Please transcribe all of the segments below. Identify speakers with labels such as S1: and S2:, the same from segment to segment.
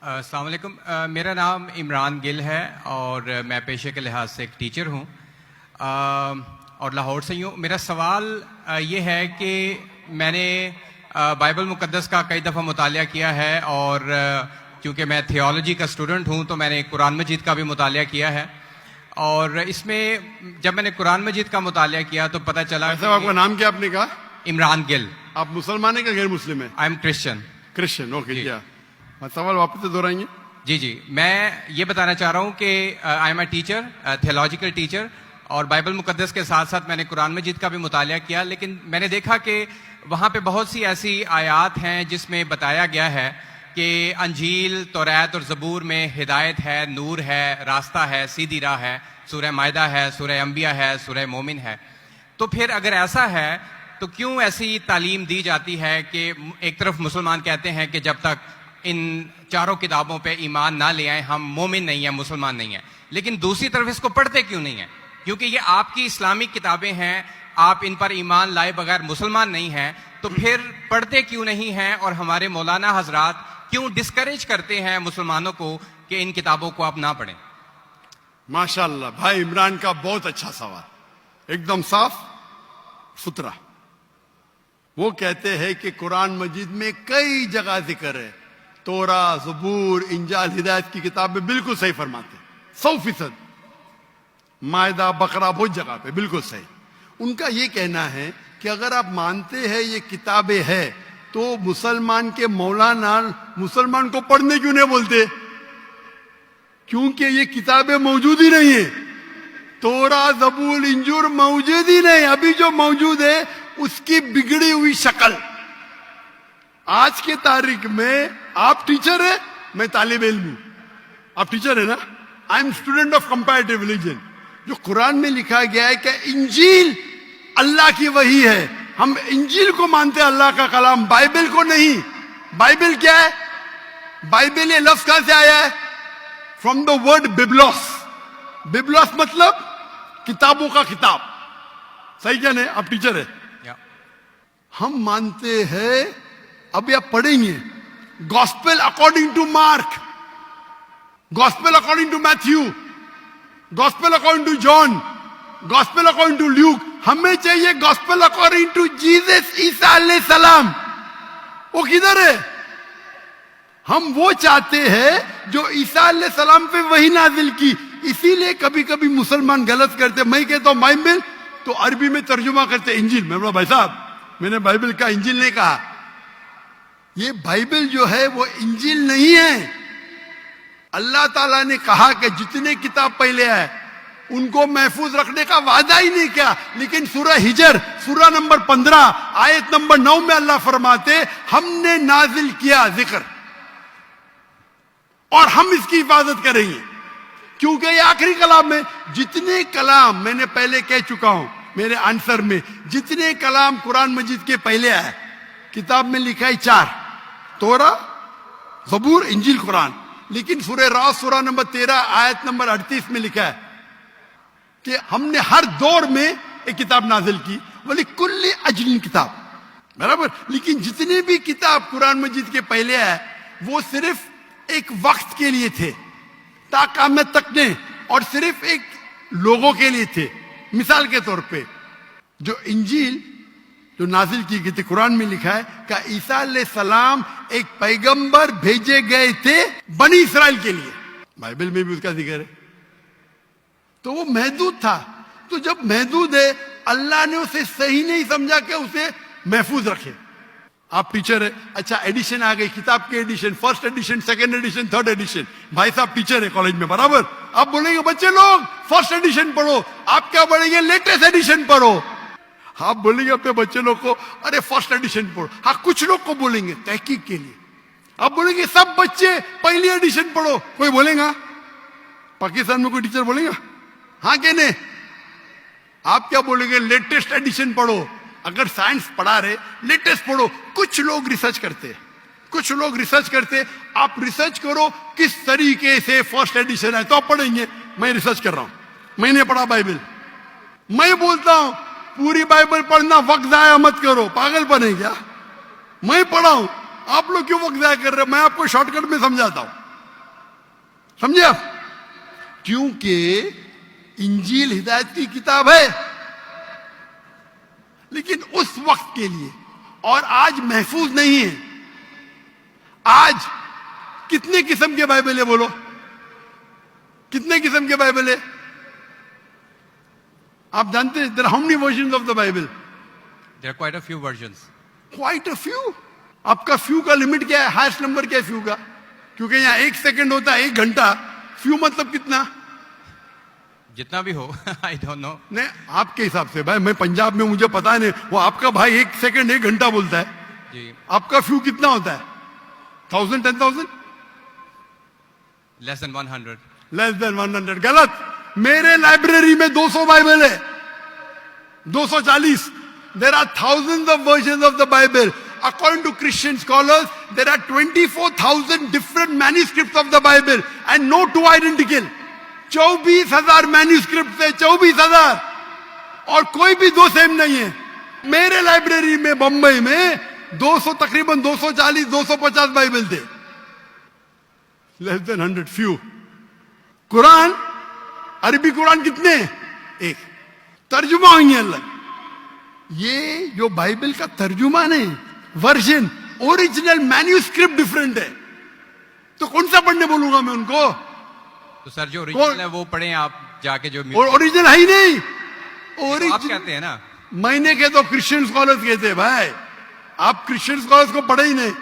S1: अस्सलाम वालेकुम। मेरा नाम इमरान गिल है और मैं पेशे के लिहाज से एक टीचर हूँ और लाहौर से ही हूँ। मेरा सवाल ये है कि मैंने बाइबल मुक़द्दस का कई दफ़ा मुतालिया किया है और क्योंकि मैं थियोलॉजी का स्टूडेंट हूँ तो मैंने कुरान मजीद का भी मुतालिया किया है। और इसमें जब मैंने कुरान मजीद का मुतालिया किया तो पता चला।
S2: आपका नाम क्या आपने कहा?
S1: इमरान गिल।
S2: आप मुसलमान है क्या गैर मुस्लिम है?
S1: I am Christian.
S2: Christian, okay. क्या सवाल वापस से दोहराएंगे?
S1: जी जी, मैं ये बताना चाह रहा हूँ कि I am a teacher, theological teacher, और बाइबल मुक़द्दस के साथ साथ मैंने कुरान मजीद का भी मुतालिया किया। लेकिन मैंने देखा कि वहाँ पे बहुत सी ऐसी आयात हैं जिसमें बताया गया है कि अंजील, तौरात और ज़बूर में हिदायत है, नूर है, रास्ता है, सीधी राह है। सूरह मायदा है, सूरह अंबिया है, सूरह मोमिन है। तो फिर अगर ऐसा है तो क्यों ऐसी तालीम दी जाती है कि एक तरफ मुसलमान कहते हैं कि जब तक इन चारों किताबों पे ईमान ना ले आए हम मोमिन नहीं है, मुसलमान नहीं है, लेकिन दूसरी तरफ इसको पढ़ते क्यों नहीं है? क्योंकि ये आपकी इस्लामिक किताबें हैं, आप इन पर ईमान लाए बगैर मुसलमान नहीं हैं, तो फिर पढ़ते क्यों नहीं हैं? और हमारे मौलाना हजरात क्यों डिस्करेज करते हैं मुसलमानों को कि इन किताबों को आप ना पढ़ें?
S2: माशाल्लाह, भाई इमरान का बहुत अच्छा सवाल, एकदम साफ सुथरा। वो कहते हैं कि कुरान मजीद में कई जगह जिक्र है, तोरा, ज़बूर, इंजाल, हिदायत की किताबें बिल्कुल सही फरमाते, 100%। मायदा, बकरा, बहुत जगह पे बिल्कुल सही। उनका ये कहना है कि अगर आप मानते हैं ये किताबें हैं तो मुसलमान के मौलाना मुसलमान को पढ़ने क्यों नहीं बोलते? क्योंकि ये किताबें मौजूद ही नहीं है। तोरा, ज़बूर, इंजूर मौजूद ही नहीं। अभी जो मौजूद है उसकी बिगड़ी हुई शक्ल। आज के तारीख में आप टीचर है, मैं तालिब इल्म हूं। आप टीचर है ना? I am student of comparative religion. जो कुरान में लिखा गया है कि इंजील अल्लाह की वही है, हम इंजील को मानते हैं, अल्लाह का कलाम, बाइबल को नहीं। बाइबल क्या है? बाइबल ये लफ्ज कहां से आया है? From the word biblos. Biblos मतलब किताबों का किताब। सही क्या नहीं? आप टीचर है। हम मानते हैं, अभी आप पढ़ेंगे, gospel according to Mark, gospel according to Matthew, gospel according to John, gospel according to Luke. हमें चाहिए gospel according to Jesus Isa अलैहि सलाम। वो किधर है? हम वो चाहते हैं जो ईसा अलैहि सलाम पे वही नाजिल की। इसीलिए कभी कभी मुसलमान गलत करते। मैं कहता हूं बाइबल, तो अरबी में तर्जुमा करते इंजील। मैं बोला भाई साहब, मैंने बाइबल का इंजील नहीं कहा। ये बाइबल जो है वो इंजील नहीं है। अल्लाह ताला ने कहा कि जितने किताब पहले आए उनको महफूज रखने का वादा ही नहीं किया। लेकिन सूरह हिजर, सूरह नंबर 15, आयत नंबर 9 में अल्लाह फरमाते हमने नाजिल किया जिक्र और हम इसकी हिफाजत करेंगे, क्योंकि ये आखिरी कलाम है। जितने कलाम मैंने पहले कह चुका हूं मेरे आंसर में, जितने कलाम कुरान मजीद के पहले आए, किताब में लिखा है 4, तोरा, ज़बूर, इंजील, कुरान। लेकिन सूरह रात, सूरह नंबर 13, आयत नंबर 38 में लिखा है कि हमने हर दौर में एक किताब नाजिल की, वली कुल्ली अजलिन किताब, बराबर। लेकिन जितने भी किताब कुरान मजीद के पहले आए वो सिर्फ एक वक्त के लिए थे, ताक़यामत तक ने, और सिर्फ एक लोगों के लिए थे। मिसाल के तौर पे जो इंजील जो नाजिल की गई थी, कुरान में लिखा है कि ईसा अलैहि सलाम एक पैगंबर भेजे गए थे बनी इसराइल के लिए। बाइबल में भी उसका जिक्र है। तो वो महदूद था। तो जब महदूद है, अल्लाह ने उसे सही नहीं समझा कि उसे महफूज रखे। आप टीचर है, अच्छा एडिशन आ गई, किताब के edition, first edition, second edition, third edition. भाई साहब टीचर है कॉलेज में, बराबर। आप बोलेंगे बच्चे लोग फर्स्ट एडिशन पढ़ो, आप क्या बोलेंगे? लेटेस्ट एडिशन पढ़ो। आप बोलेंगे अपने बच्चे लोग को अरे फर्स्ट एडिशन पढ़ो। हाँ, कुछ लोग को बोलेंगे तहकीक के लिए। आप बोलेंगे सब बच्चे पहली एडिशन पढ़ो, कोई बोलेगा? पाकिस्तान में कोई टीचर बोलेगा? हाँ कि नहीं? आप क्या बोलेंगे? लेटेस्ट एडिशन पढ़ो। अगर साइंस पढ़ा रहे, लेटेस्ट पढ़ो। कुछ लोग रिसर्च करते, कुछ लोग रिसर्च करते। आप रिसर्च करो किस तरीके से फर्स्ट एडिशन है, तो आप पढ़ेंगे। मैं रिसर्च कर रहा हूं, मैंने पढ़ा बाइबल। मैं बोलता हूं पूरी बाइबल पढ़ना, वक्त जाया मत करो। पागलपन है क्या? मैं पढ़ा हूं, आप लोग क्यों वक्त जाया कर रहे हो? मैं आपको शॉर्टकट में समझाता हूं। समझे आप? क्योंकि इंजील हिदायत की किताब है, लेकिन उस वक्त के लिए, और आज महफूज नहीं है। आज कितने किस्म के बाइबल है बोलो? कितने किस्म के बाइबल है? आप जानते हैं there are how many versions of the Bible?
S1: There are quite a few versions.
S2: Quite a few. आपका फ्यू का लिमिट क्या है? हाईएस्ट नंबर क्या है फ्यू का? क्योंकि यहां 1 सेकंड होता है 1 घंटा। फ्यू मतलब कितना?
S1: जितना भी हो आई डोंट नो।
S2: नहीं, आपके हिसाब से भाई, मैं पंजाब में, मुझे पता नहीं। वो आपका भाई 1 सेकंड 1 घंटा बोलता है
S1: जी।
S2: आपका फ्यू कितना होता है? 1000, 10,000?
S1: Less than 100।
S2: Less than 100। गलत। मेरे लाइब्रेरी में 200 बाइबल है, 240। There are thousands of versions of the Bible. According to Christian scholars, there are 24,000 different manuscripts of the Bible and no two identical. 24,000 manuscripts है, 24,000, और कोई भी दो सेम नहीं है। मेरे लाइब्रेरी में बंबई में 200, तकरीबन 240, 250 बाइबल थे। Less than 100, few. कुरान, अरबी कुरान कितने? एक। तर्जुमा हुई है अलग। ये जो बाइबल का तर्जुमा नहीं, वर्जन, ओरिजिनल मैन्यूस्क्रिप्ट डिफरेंट है। तो कौन सा पढ़ने बोलूंगा मैं उनको?
S1: तो सर जो ओरिजिनल है वो पढ़े आप जाके, जो
S2: ओरिजिनल है ही नहीं।
S1: आप कहते हैं ना,
S2: मैंने कहे तो क्रिश्चियन स्कॉलर्स कहते हैं भाई। आप क्रिश्चियन स्कॉलर्स को पढ़े ही नहीं,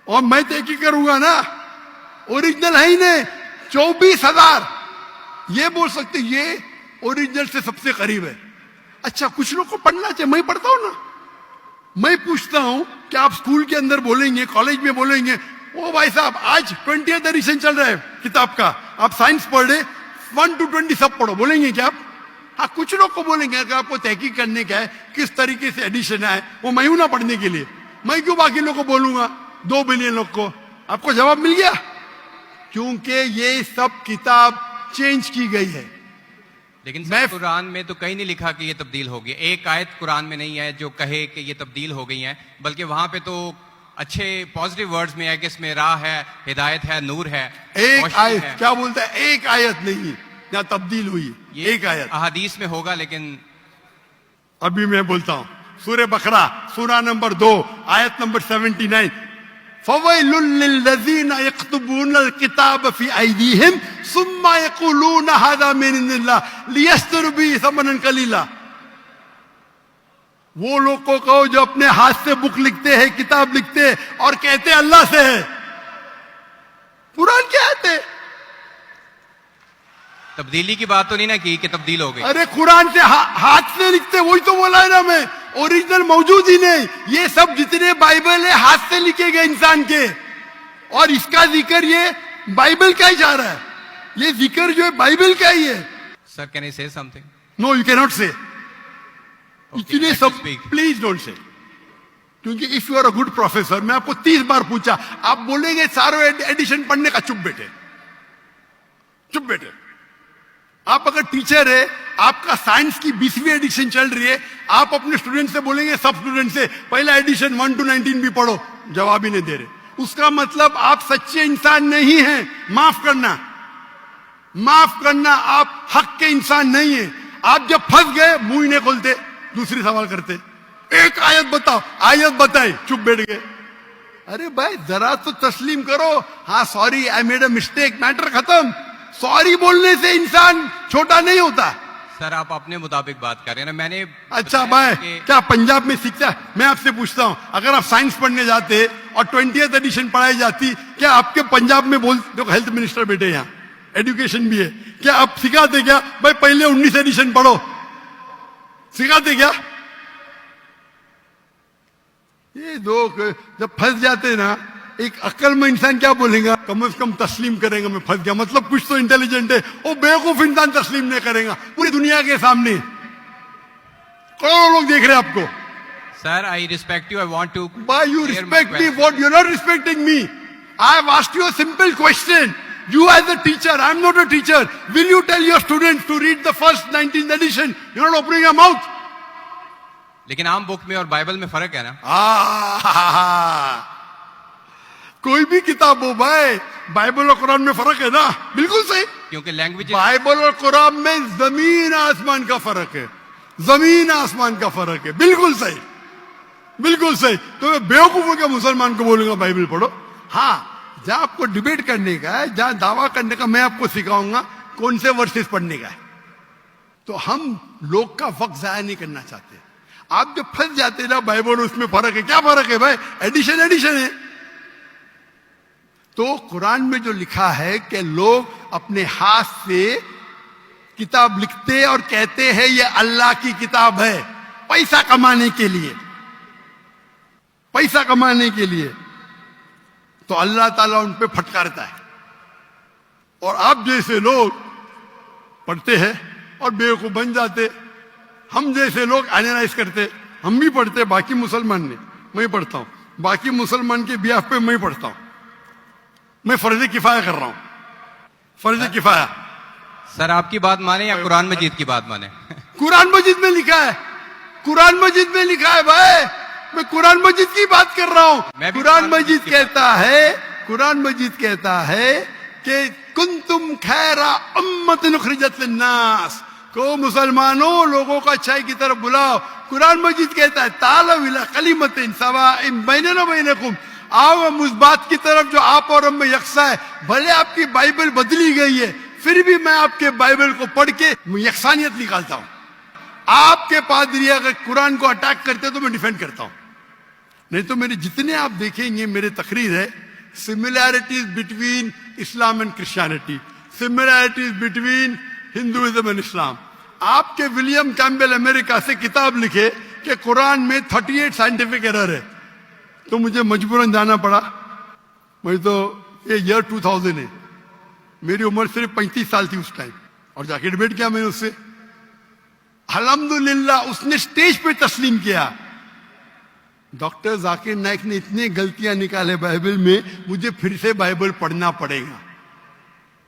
S2: और मैं तो एक ही करूंगा ना। ओरिजिनल है ही नहीं। 24,000 ये बोल सकते ये ओरिजिनल से सबसे करीब है। अच्छा, कुछ लोग को पढ़ना चाहिए, मैं पढ़ता हूं ना। मैं पूछता हूं कि आप स्कूल के अंदर बोलेंगे, कॉलेज में बोलेंगे, ओ भाई साहब आज 20th एडिशन चल रहा है किताब का, आप साइंस पढ़ रहे, 1 to 20 सब पढ़ो, बोलेंगे क्या आप? हाँ, कुछ लोग को बोलेंगे। अगर आपको तहकीक करने का है किस तरीके से एडिशन है, वो मैं हूं ना पढ़ने के लिए। मैं क्यों बाकी लोग को बोलूंगा, 2 बिलियन लोग को? आपको जवाब मिल गया। क्योंकि ये सब किताब चेंज की गई है।
S1: लेकिन सर कुरान में तो कहीं नहीं लिखा कि ये तब्दील हो गई। एक आयत कुरान में नहीं है जो कहे कि ये तब्दील हो गई है, बल्कि वहां पे तो अच्छे पॉजिटिव वर्ड्स में है कि इसमें राह है, हिदायत है, नूर है।
S2: एक आयत है। क्या बोलता है? एक आयत नहीं यहाँ तब्दील हुई, एक आयत।
S1: अहादीस में होगा, लेकिन
S2: अभी मैं बोलता हूं। सूरह बकरा, सूरा नंबर 2, आयत नंबर 79। फवैलुल लिल्लज़ीना यक्तुबूनल किताब फी अयदीहिम सुम्मा यक़ूलूना हाज़ा मिन इंदिल्लाह लियश्तरू बिही समनन कलीला। वो लोग को कहो जो अपने हाथ से बुक लिखते हैं, किताब लिखते हैं, और कहते हैं अल्लाह से है। कुरान क्या है?
S1: तब्दीली की बात तो नहीं ना की कि तब्दील हो गई।
S2: अरे कुरान से हाथ से लिखते, वही तो बोला है ना मैं। ओरिजिनल मौजूद ही नहीं। ये सब जितने बाइबल है हाथ से लिखे गए इंसान के, और इसका जिक्र ये बाइबल का ही जा रहा है। ये जिक्र जो है बाइबल का ही है।
S1: Sir can I say something?
S2: No, you can not say. इतने सब
S1: speak.
S2: Please don't say. क्योंकि if you are a good professor, मैं आपको 30 बार पूछा, आप बोलेंगे सारों एडिशन पढ़ने का। चुप बेटे, चुप बेटे। आप अगर टीचर है, आपका साइंस की 20वीं एडिशन चल रही है, आप अपने स्टूडेंट से बोलेंगे, सब स्टूडेंट से पहला एडिशन 1 to 19 भी पढ़ो, जवाब ही नहीं दे रहे। उसका मतलब आप सच्चे इंसान नहीं हैं। माफ करना, माफ करना, आप हक के इंसान नहीं है। आप जब फंस गए मुंह ही नहीं खोलते, दूसरी सवाल करते। एक आयत बताओ, आयत बताए, चुप बैठ गए। अरे भाई जरा तो तस्लीम करो। हाँ sorry, I made a mistake, matter खत्म। सॉरी बोलने से इंसान छोटा नहीं होता।
S1: सर आप अपने मुताबिक बात कर रहे हैं ना। मैंने
S2: अच्छा भाई, क्या पंजाब में सीखता है? मैं आपसे पूछता हूं, अगर आप साइंस पढ़ने जाते और 20th एडिशन पढ़ाई जाती, क्या आपके पंजाब में बोल, देखो हेल्थ मिनिस्टर बेटे यहाँ, एजुकेशन भी है, क्या आप सिखाते क्या भाई पहले 19 एडिशन पढ़ो? सिखाते क्या? ये लोग जब फंस जाते ना, एक अक्लमंद इंसान क्या बोलेगा? कम से कम तस्लीम करेगा मैं फंस गया, मतलब कुछ तो इंटेलिजेंट है। वो बेवकूफ इंसान तस्लीम नहीं करेगा पूरी दुनिया के सामने। करोड़ों लोग देख रहे हैं आपको।
S1: Sir I respect you, I want to.
S2: Why you respect me? What? You're not respecting me. I have asked you a simple question. You as a teacher, I'm not a teacher. Will you tell your students to read the first 19th edition? You're not opening your mouth.
S1: लेकिन आम book में और Bible में फर्क है ना।
S2: कोई भी किताब हो भाई, बाइबल और कुरान में फर्क है ना? बिल्कुल सही।
S1: क्योंकि लैंग्वेज
S2: बाइबल और कुरान में जमीन आसमान का फर्क है, जमीन आसमान का फर्क है। बिल्कुल सही, बिल्कुल सही। तो मैं बेवकूफों के मुसलमान को बोलूंगा बाइबल पढ़ो। हाँ, जहां आपको डिबेट करने का है, जहां दावा करने का, मैं आपको सिखाऊंगा कौन से वर्सेस पढ़ने का है। तो हम लोग का वक्त जाया नहीं करना चाहते। आप जब फंस जाते ना बाइबल उसमें फर्क है, क्या फर्क है भाई? एडिशन एडिशन है। तो कुरान में जो लिखा है कि लोग अपने हाथ से किताब लिखते और कहते हैं ये अल्लाह की किताब है, पैसा कमाने के लिए, पैसा कमाने के लिए, तो अल्लाह ताला उन पे फटकारता है। और आप जैसे लोग पढ़ते हैं और बेवकूफ बन जाते। हम जैसे लोग एनालाइज करते, हम भी पढ़ते, बाकी मुसलमान ने, मैं पढ़ता हूं, बाकी मुसलमान के बिहाफ पे मैं पढ़ता हूं। मैं फर्ज किफाया कर रहा हूं, फर्ज किफाया।
S1: सर आपकी बात माने या कुरान मजीद की बात माने?
S2: कुरान मजीद में लिखा है, कुरान मजीद में लिखा है भाई। मैं कुरान मजीद की बात कर रहा हूं। कुरान मजीद कहता है, कुरान मजीद कहता है कि कुंतुम खैरा उम्मतिन उखरिजत लिन्नास, को मुसलमानों लोगों को अच्छाई की तरफ बुलाओ। कुरान मजीद कहता है तालव इला कलिमतिन सवाइन बैनना बैनकुम, आओ हम उस बात की तरफ जो आप और हम में यकसा है। भले आपकी बाइबल बदली गई है, फिर भी मैं आपके बाइबल को पढ़ के यकसानियत निकालता हूं। आपके पादरी अगर कुरान को अटैक करते तो मैं डिफेंड करता हूं, नहीं तो मेरे जितने आप देखेंगे मेरे तकरीर है similarities between Islam and Christianity, similarities between Hinduism and Islam. आपके विलियम कैम्बेल अमेरिका से किताब लिखे कि कुरान में 38 साइंटिफिक एरर है, तो मुझे मजबूरन जाना पड़ा। मैं तो ये ईयर 2000 है, मेरी उम्र सिर्फ 35 साल थी उस टाइम, और जाके डिबेट किया मैंने उससे। अल्हम्दुलिल्लाह उसने स्टेज पे तस्लीम किया। डॉक्टर जाकिर नाइक ने इतनी गलतियां निकाले बाइबल में, मुझे फिर से बाइबल पढ़ना पड़ेगा।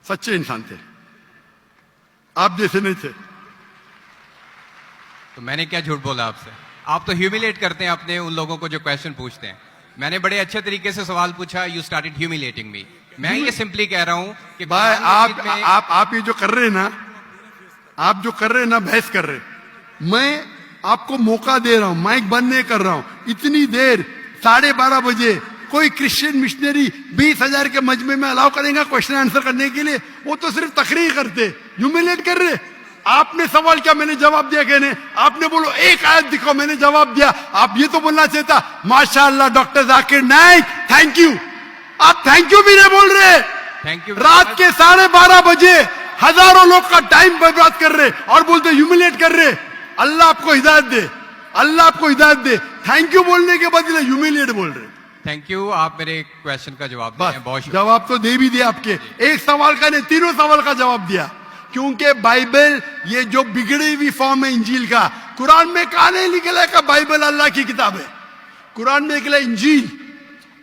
S2: सच्चे इंसान थे, आप जैसे नहीं थे।
S1: तो मैंने क्या झूठ बोला आपसे? आप तो ह्यूमिलेट करते हैं अपने उन लोगों को जो क्वेश्चन पूछते हैं। मैंने बड़े अच्छे तरीके से सवाल पूछा, यू स्टार्टेड ह्यूमिलेटिंग मी। मैं ये सिंपली कह रहा हूं कि
S2: भाई आप ये जो कर रहे हैं ना, आप जो कर रहे हैं ना, बहस कर रहे हैं, मैं आपको मौका दे रहा हूं, माइक बंद नहीं कर रहा हूं। इतनी देर 12:30 बजे कोई क्रिश्चियन मिशनरी 20,000 के मजमे में अलाउ करेगा क्वेश्चन आंसर करने के लिए? वो तो सिर्फ तकरीर करते, ह्यूमिलेट कर रहे। आपने सवाल किया, मैंने जवाब दिया। कहने आपने बोलो एक आयत दिखाओ, मैंने जवाब दिया। आप ये तो बोलना चाहिए था माशाअल्लाह doctor Zakir Naik thank you. आप थैंक यू भी नहीं बोल रहे।
S1: Thank you.
S2: रात के 12:30 बजे हजारों लोग का टाइम बर्बाद कर रहे और बोलते ह्यूमिलेट कर रहे। अल्लाह आपको हिदायत दे, अल्लाह आपको हिदायत दे। थैंक यू बोलने के बदले ह्यूमिलेट बोल रहे।
S1: थैंक यू, आप मेरे क्वेश्चन का जवाब दिए हैं, बहुत शुक्रिया।
S2: जवाब तो दे भी दिया आपके, एक सवाल का नहीं, तीनों सवाल का जवाब दिया। क्योंकि बाइबल ये जो बिगड़ी हुई फॉर्म है इंजील का, कुरान में कहा नहीं निकला का बाइबल अल्लाह की किताब है। कुरान में निकला इंजील।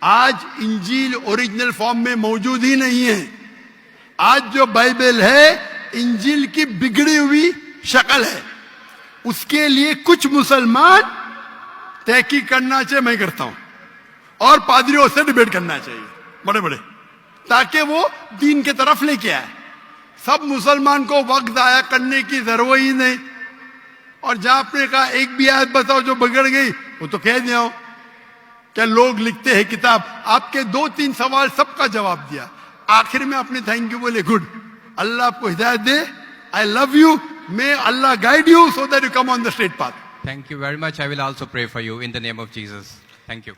S2: आज इंजील ओरिजिनल फॉर्म में मौजूद ही नहीं है। आज जो बाइबल है इंजील की बिगड़ी हुई शक्ल है। उसके लिए कुछ मुसलमान तहकीक करना चाहिए, मैं करता हूं, और पादरियों से डिबेट करना चाहिए बड़े बड़े, ताकि वो दीन की तरफ लेके आए। सब मुसलमान को वक्त आया करने की जरूरत ही नहीं। और जहां आपने कहा एक भी आयत बताओ जो बिगड़ गई, वो तो कह दिया हूं। क्या लोग लिखते हैं किताब, आपके 2-3 सवाल सबका जवाब दिया। आखिर में आपने थैंक यू बोले, गुड, अल्लाह आपको हिदायत दे, I love you, may Allah guide you so that you come on the straight path.
S1: Thank you very much. I will also pray for you in the name of Jesus. Thank you.